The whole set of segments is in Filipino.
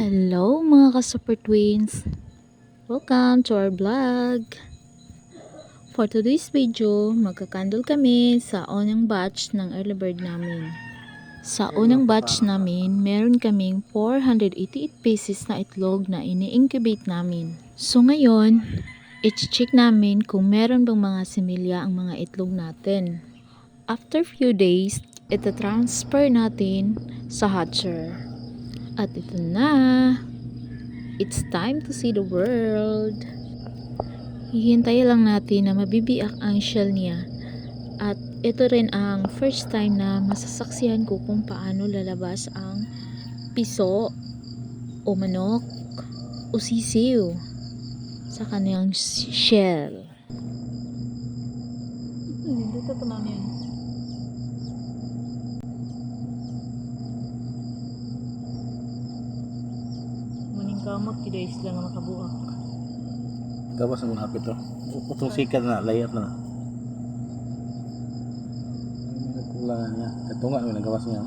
Hello mga ka-super twins! Welcome to our vlog! For today's video, magka-candle kami sa unang batch ng early bird namin. Sa unang batch namin, meron kaming 488 pieces na itlog na ini-incubate namin. So ngayon, i-check namin kung meron bang mga similya ang mga itlog natin. After few days, ita-transfer natin sa hatcher. At ito na! It's time to see the world! Hihintay lang natin na mabibiyak ang shell niya. At ito rin ang first time na masasaksihan ko kung paano lalabas ang piso o manok o sisiw sa kanyang shell. Dito ito namin. Kamot kita isla nga makabuak. Gawas ang hapit to. Utong sikat na, layat na. Nagkulangan niya. Ito nga, may nagawas niya.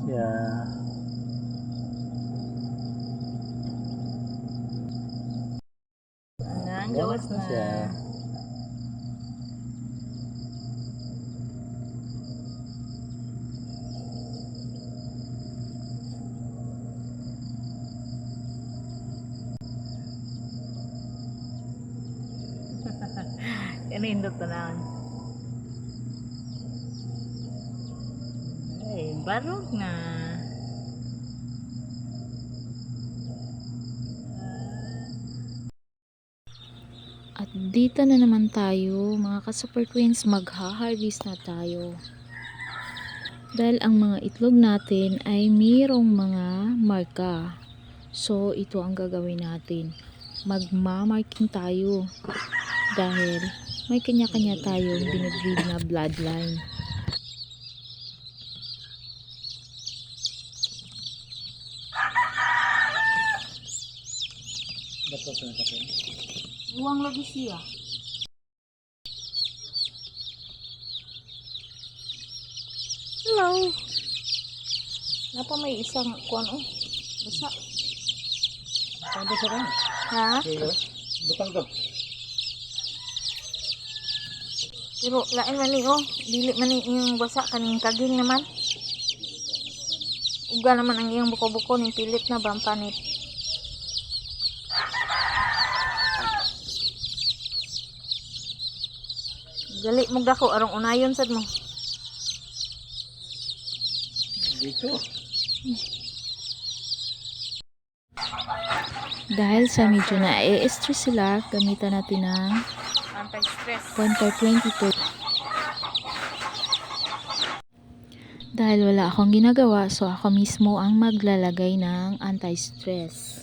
Siya. Gawas na siya. Yan hindot na. Ay, barog na. At dito na naman tayo, mga ka-super twins, magha-harvest na tayo. Dahil ang mga itlog natin ay mayroong mga marka. So, ito ang gagawin natin. Magmamarking tayo. Dahil may kanya-kanya tayong binibreed na bloodline. Uwang lagi siya. Hello. Napa may isang kuwan oh. Basa. Ano sa kanya? Ha? Butang to. Pero lain man ni oh, dili man ni yung basa kaning kaging naman. Uga naman ang iyang buko-buko ning pilit na bampanit. Gali mo gako arong unayon sad mo. Dito. Dahil sa medyo na stress sila, gamitan natin ng Anti-stress. 1/22. Dahil wala akong ginagawa, so ako mismo ang maglalagay ng anti-stress.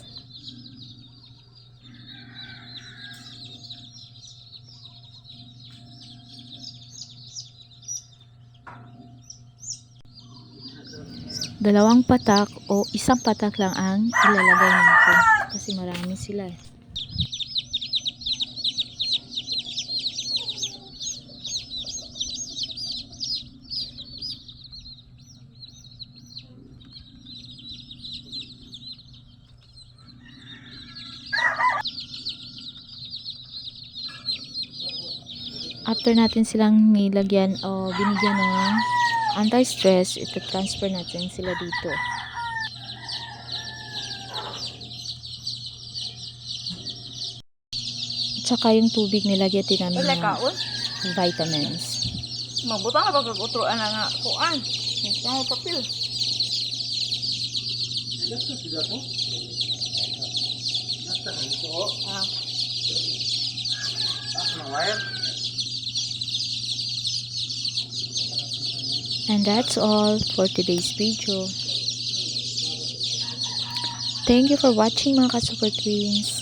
Dalawang patak o isang patak lang ang ilalagay natin kasi marami sila eh. After natin silang nilagyan o binigyan ng anti-stress, ito transfer natin sila dito. Tsaka yung tubig nilagyan din namin ng vitamins. Magbutang na pagkagutuan na nga kuan. Ito ang papel. And that's all for today's video. Thank you for watching mga ka-super twins.